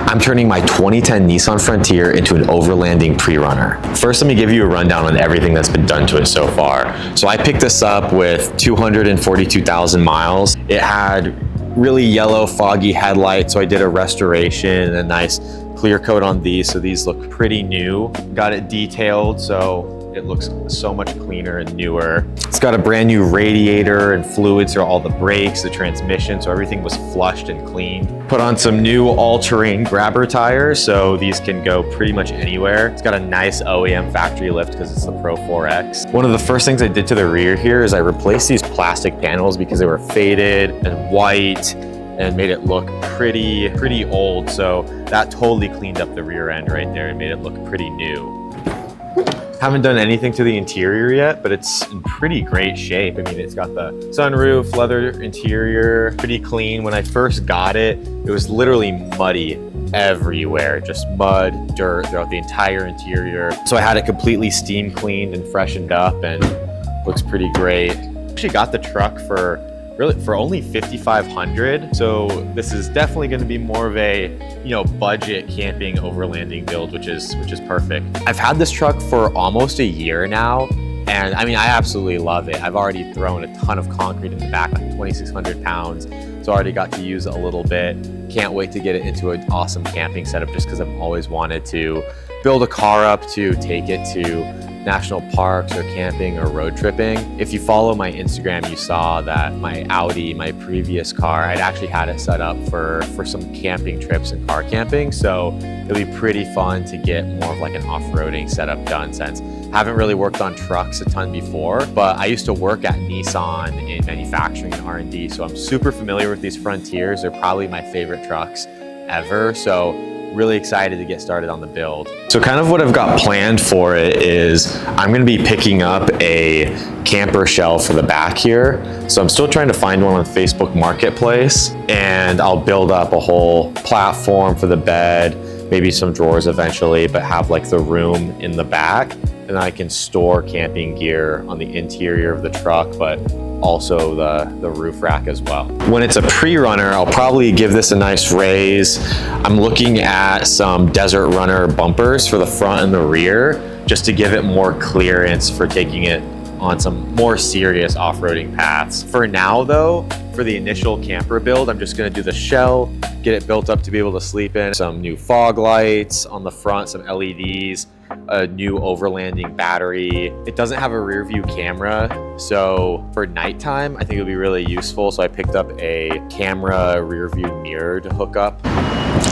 I'm turning my 2010 Nissan Frontier into an Overlanding Prerunner. First, let me give you a rundown on everything that's been done to it so far. So I picked this up with 242,000 miles. It had really yellow, foggy headlights, so I did a restoration and a nice clear coat on these, so these look pretty new. Got it detailed, so it looks so much cleaner and newer. It's got a brand new radiator and fluids for all the brakes, the transmission, so everything was flushed and cleaned. Put on some new all-terrain grabber tires, so these can go pretty much anywhere. It's got a nice OEM factory lift because it's the Pro 4X. One of the first things I did to the rear here is I replaced these plastic panels because they were faded and white and made it look pretty old. So that totally cleaned up the rear end right there and made it look pretty new. Haven't done anything to the interior yet, but it's in pretty great shape. I mean, it's got the sunroof, leather interior, pretty clean. When I first got it, it was literally muddy everywhere, just mud, dirt throughout the entire interior. So I had it completely steam cleaned and freshened up and looks pretty great. Actually got the truck for only $5,500. So this is definitely going to be more of a, budget camping overlanding build, which is perfect. I've had this truck for almost a year now, and I mean, I absolutely love it. I've already thrown a ton of concrete in the back, like 2,600 pounds. So I already got to use it a little bit. Can't wait to get it into an awesome camping setup, just because I've always wanted to build a car up to take it to national parks or camping or road tripping. If you follow my Instagram, you saw that my Audi, my previous car, I'd actually had it set up for some camping trips and car camping. So it'll be pretty fun to get more of like an off-roading setup done, since I haven't really worked on trucks a ton before, but I used to work at Nissan in manufacturing and R&D. So I'm super familiar with these Frontiers. They're probably my favorite trucks ever. So really excited to get started on the build. So kind of what I've got planned for it is I'm going to be picking up a camper shell for the back here. So I'm still trying to find one on Facebook Marketplace, and I'll build up a whole platform for the bed, maybe some drawers eventually, but have like the room in the back, and then I can store camping gear on the interior of the truck, but also the roof rack as well. When it's a pre-runner, I'll probably give this a nice raise. I'm looking at some Desert Runner bumpers for the front and the rear, just to give it more clearance for taking it on some more serious off-roading paths. For now though, for the initial camper build, I'm just gonna do the shell, get it built up to be able to sleep in, some new fog lights on the front, some LEDs, a new overlanding battery. It doesn't have a rear view camera, so for nighttime, I think it'll be really useful. So I picked up a camera rear view mirror to hook up.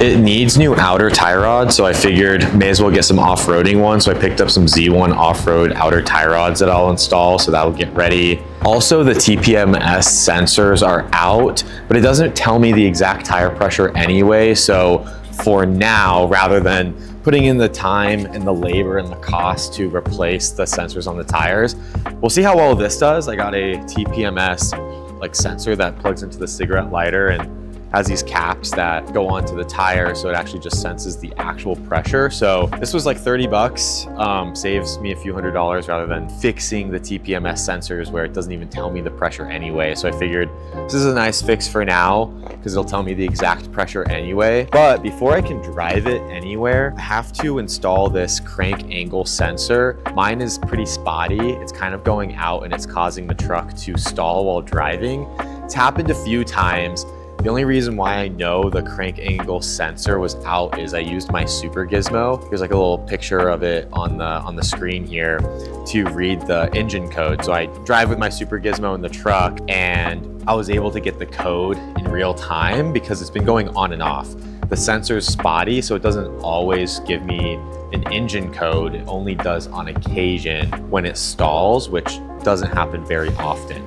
It needs new outer tie rods, so I figured may as well get some off-roading ones. So I picked up some Z1 off-road outer tie rods that I'll install, so that'll get ready. Also, the TPMS sensors are out, but it doesn't tell me the exact tire pressure anyway. So for now, rather than putting in the time and the labor and the cost to replace the sensors on the tires, we'll see how well this does. I got a TPMS sensor that plugs into the cigarette lighter and has these caps that go onto the tire, so it actually just senses the actual pressure. So this was like 30 bucks, saves me a few $100s rather than fixing the TPMS sensors where it doesn't even tell me the pressure anyway. So I figured this is a nice fix for now because it'll tell me the exact pressure anyway. But before I can drive it anywhere, I have to install this crank angle sensor. Mine is pretty spotty. It's kind of going out and it's causing the truck to stall while driving. It's happened a few times. The only reason why I know the crank angle sensor was out is I used my Super Gizmo. Here's like a little picture of it on the screen here to read the engine code. So I drive with my Super Gizmo in the truck, and I was able to get the code in real time because it's been going on and off. The sensor's spotty, so it doesn't always give me an engine code. It only does on occasion when it stalls, which doesn't happen very often.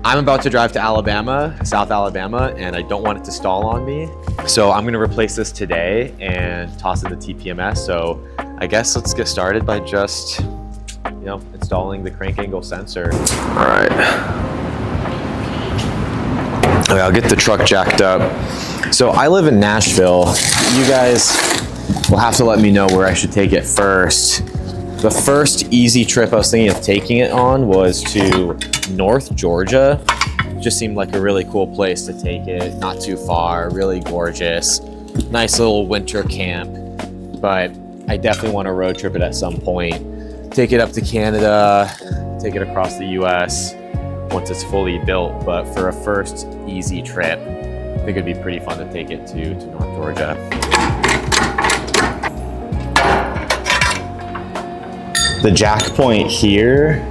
I'm about to drive to Alabama, South Alabama, and I don't want it to stall on me. So I'm gonna replace this today and toss in the TPMS. So I guess let's get started by just, installing the crank angle sensor. All right. Okay, I'll get the truck jacked up. So I live in Nashville. You guys will have to let me know where I should take it first. The first easy trip I was thinking of taking it on was to North Georgia. It just seemed like a really cool place to take it. Not too far, really gorgeous. nice little winter camp, but I definitely want to road trip it at some point. Take it up to Canada, take it across the US once it's fully built. But for a first easy trip, I think it'd be pretty fun to take it to North Georgia. The jack point here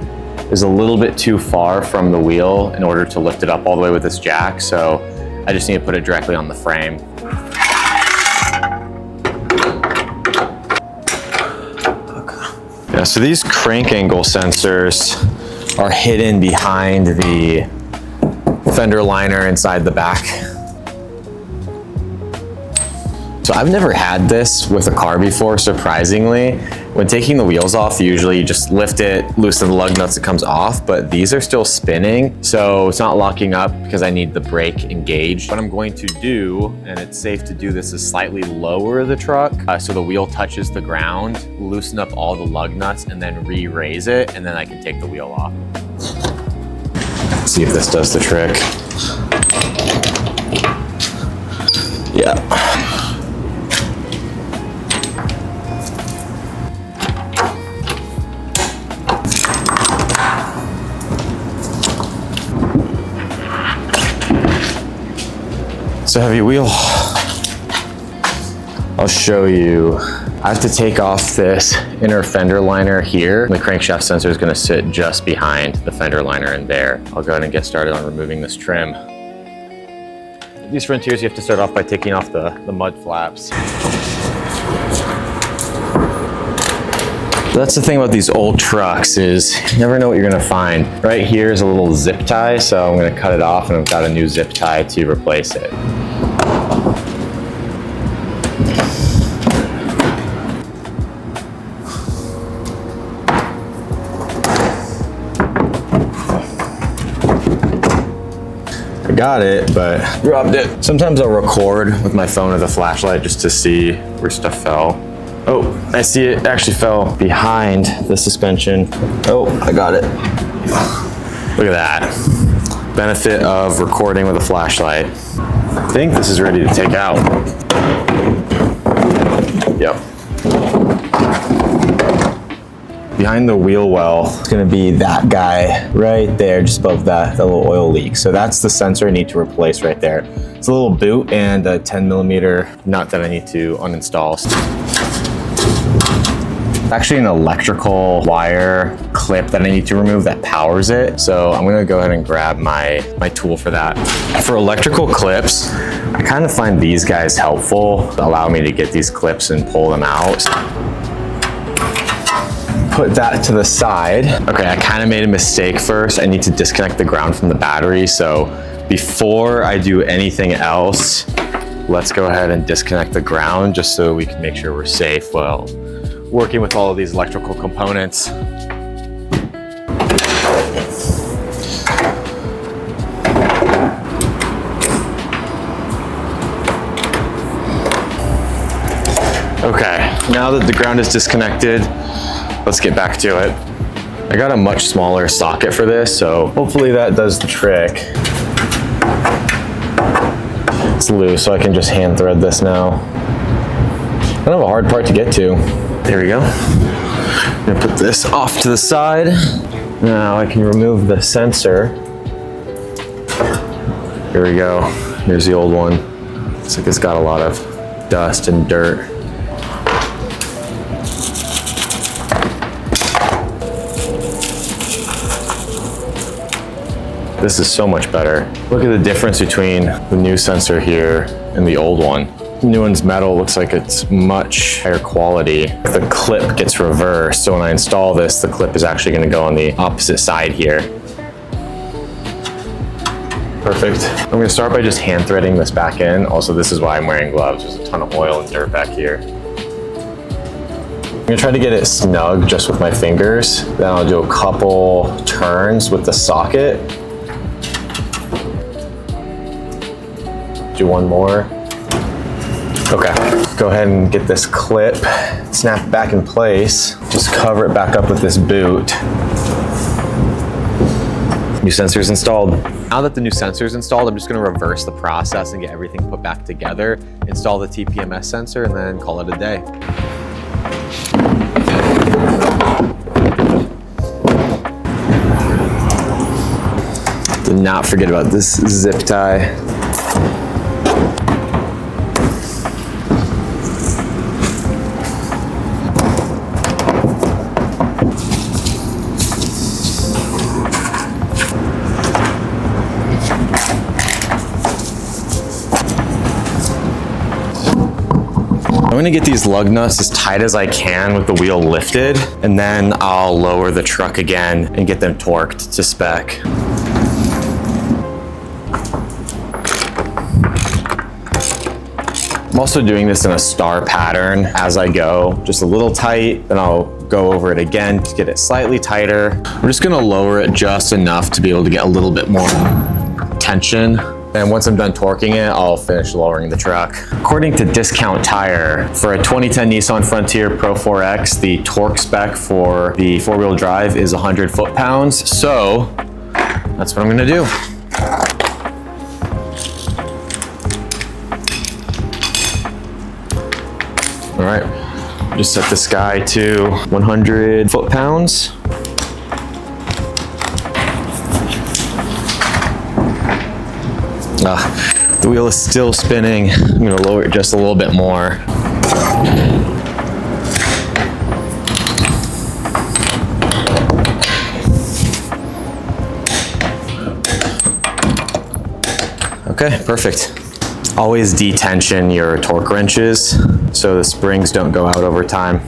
is a little bit too far from the wheel in order to lift it up all the way with this jack, so I just need to put it directly on the frame. Yeah, so these crank angle sensors are hidden behind the fender liner inside the back. So I've never had this with a car before, surprisingly. When taking the wheels off, usually you just lift it, loosen the lug nuts, it comes off, but these are still spinning, so it's not locking up because I need the brake engaged. What I'm going to do, and it's safe to do this, is slightly lower the truck so the wheel touches the ground, loosen up all the lug nuts, and then re-raise it, and then I can take the wheel off. Let's see if this does the trick. Yeah. It's a heavy wheel. I'll show you. I have to take off this inner fender liner here. The crankshaft sensor is going to sit just behind the fender liner in there. I'll go ahead and get started on removing this trim. These Frontiers, you have to start off by taking off the mud flaps. That's the thing about these old trucks, is you never know what you're gonna find. Right here is a little zip tie, so I'm gonna cut it off, and I've got a new zip tie to replace it. I got it, but dropped it. Sometimes I'll record with my phone with a flashlight just to see where stuff fell. Oh, I see it actually fell behind the suspension. Oh, I got it. Look at that. Benefit of recording with a flashlight. I think this is ready to take out. Yep. Behind the wheel well, it's gonna be that guy right there, just above that little oil leak. So that's the sensor I need to replace right there. It's a little boot and a 10mm nut that I need to uninstall. Actually an electrical wire clip that I need to remove that powers it. So I'm gonna go ahead and grab my tool for that. For electrical clips, I kind of find these guys helpful. Allow me to get these clips and pull them out. Put that to the side. Okay, I kind of made a mistake first. I need to disconnect the ground from the battery. So before I do anything else, let's go ahead and disconnect the ground just so we can make sure we're safe while working with all of these electrical components. Okay, now that the ground is disconnected, let's get back to it. I got a much smaller socket for this, so hopefully that does the trick. It's loose, so I can just hand thread this now. Kind of a hard part to get to. There we go. I'm gonna put this off to the side. Now I can remove the sensor. Here we go. Here's the old one. Looks like it's got a lot of dust and dirt. This is so much better. Look at the difference between the new sensor here and the old one. The new one's metal, looks like it's much higher quality. The clip gets reversed, so when I install this, the clip is actually gonna go on the opposite side here. Perfect. I'm gonna start by just hand threading this back in. Also, this is why I'm wearing gloves. There's a ton of oil and dirt back here. I'm gonna try to get it snug just with my fingers. Then I'll do a couple turns with the socket. Do one more. Okay, go ahead and get this clip snapped back in place. Just cover it back up with this boot. New sensor's installed. Now that the new sensor is installed, I'm just gonna reverse the process and get everything put back together, install the TPMS sensor, and then call it a day. Did not forget about this zip tie. I'm gonna get these lug nuts as tight as I can with the wheel lifted, and then I'll lower the truck again and get them torqued to spec. I'm also doing this in a star pattern as I go, just a little tight, then I'll go over it again to get it slightly tighter. I'm just gonna lower it just enough to be able to get a little bit more tension. And once I'm done torquing it, I'll finish lowering the truck. According to Discount Tire, for a 2010 Nissan Frontier Pro 4X, the torque spec for the four-wheel drive is 100 foot-pounds. So that's what I'm gonna do. All right, just set this guy to 100 foot-pounds. The wheel is still spinning. I'm gonna lower it just a little bit more. Okay, perfect. Always detension your torque wrenches so the springs don't go out over time.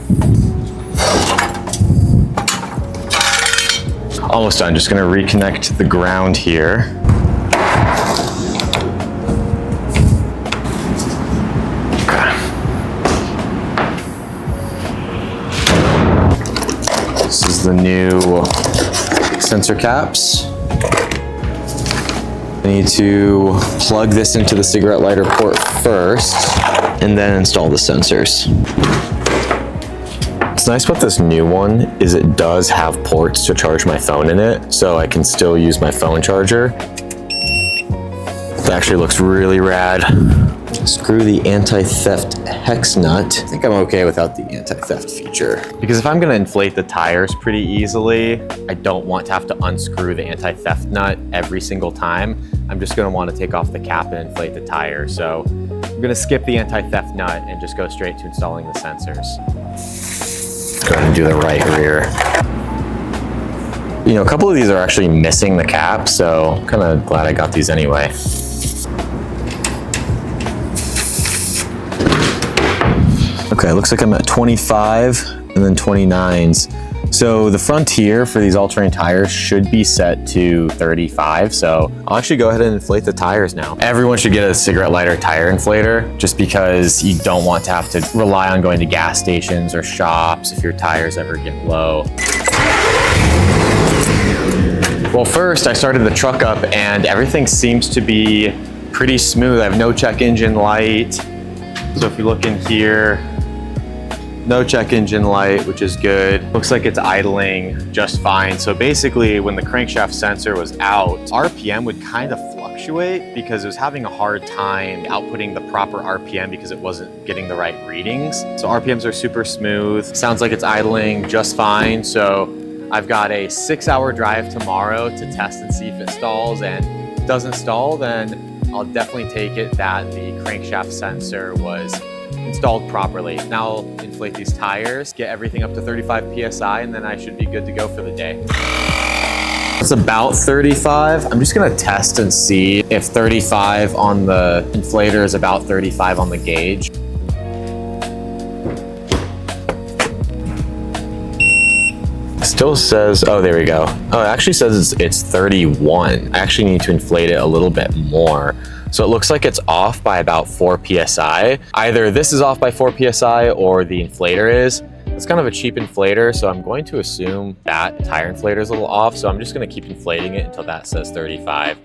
Almost done. Just gonna reconnect the ground here. This is the new sensor caps. I need to plug this into the cigarette lighter port first and then install the sensors. What's nice about this new one is it does have ports to charge my phone in it, so I can still use my phone charger. It actually looks really rad. Screw the anti-theft hex nut. I think I'm okay without the anti-theft feature. Because if I'm gonna inflate the tires pretty easily, I don't want to have to unscrew the anti-theft nut every single time. I'm just gonna wanna take off the cap and inflate the tire. So I'm gonna skip the anti-theft nut and just go straight to installing the sensors. Go ahead and do the right rear. You know, a couple of these are actually missing the cap, so I'm kind of glad I got these anyway. Okay, looks like I'm at 25 and then 29s. So the Frontier for these all-terrain tires should be set to 35. So I'll actually go ahead and inflate the tires now. Everyone should get a cigarette lighter tire inflator just because you don't want to have to rely on going to gas stations or shops if your tires ever get low. Well, first I started the truck up and everything seems to be pretty smooth. I have no check engine light. So if you look in here, no check engine light, which is good. Looks like it's idling just fine. So basically when the crankshaft sensor was out, RPM would kind of fluctuate because it was having a hard time outputting the proper RPM because it wasn't getting the right readings. So RPMs are super smooth. Sounds like it's idling just fine. So I've got a 6-hour drive tomorrow to test and see if it stalls, and if it doesn't stall, then I'll definitely take it that the crankshaft sensor was installed properly. Now I'll inflate these tires, get everything up to 35 PSI, and then I should be good to go for the day. It's about 35. I'm just gonna test and see if 35 on the inflator is about 35 on the gauge. Still says, oh, there we go. Oh, it actually says it's 31. I actually need to inflate it a little bit more. So it looks like it's off by about 4 PSI. Either this is off by 4 PSI or the inflator is. It's kind of a cheap inflator, so I'm going to assume that tire inflator is a little off. So I'm just gonna keep inflating it until that says 35.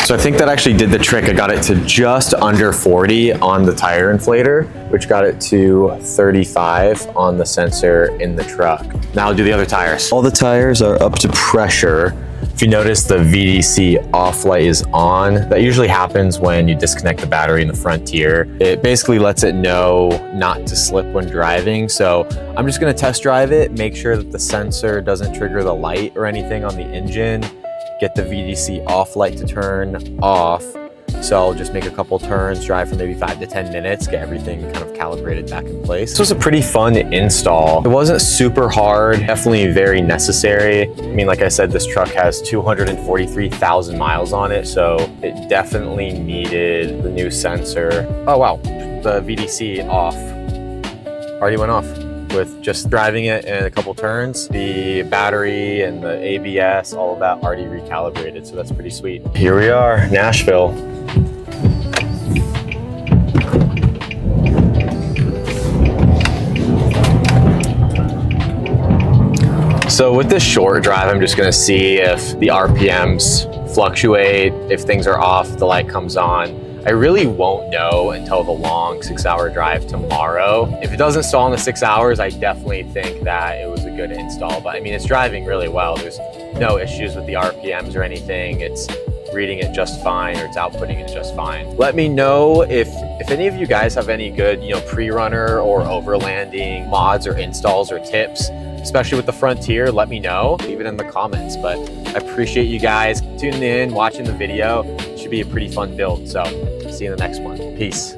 So I think that actually did the trick. I got it to just under 40 on the tire inflator, which got it to 35 on the sensor in the truck. Now I'll do the other tires. All the tires are up to pressure. If you notice, the VDC off light is on. That usually happens when you disconnect the battery in the Frontier. It basically lets it know not to slip when driving. So I'm just gonna test drive it, make sure that the sensor doesn't trigger the light or anything on the engine, get the VDC off light to turn off. So I'll just make a couple turns, drive for maybe 5 to 10 minutes, get everything kind of calibrated back in place. This was a pretty fun install. It wasn't super hard, definitely very necessary. I mean, like I said, this truck has 243,000 miles on it, so it definitely needed the new sensor. Oh wow, the VDC off, already went off. With just driving it in a couple turns, the battery and the ABS, all of that already recalibrated, so that's pretty sweet. Here we are, Nashville. So with this short drive, I'm just gonna see if the RPMs fluctuate, if things are off, the light comes on. I really won't know until the long 6-hour drive tomorrow. If it doesn't stall in the 6 hours, I definitely think that it was a good install. But I mean, it's driving really well. There's no issues with the RPMs or anything. It's reading it just fine, or it's outputting it just fine. Let me know if any of you guys have any good, pre-runner or overlanding mods or installs or tips, especially with the Frontier. Let me know, leave it in the comments. But I appreciate you guys tuning in, watching the video. It should be a pretty fun build. So see you in the next one. Peace.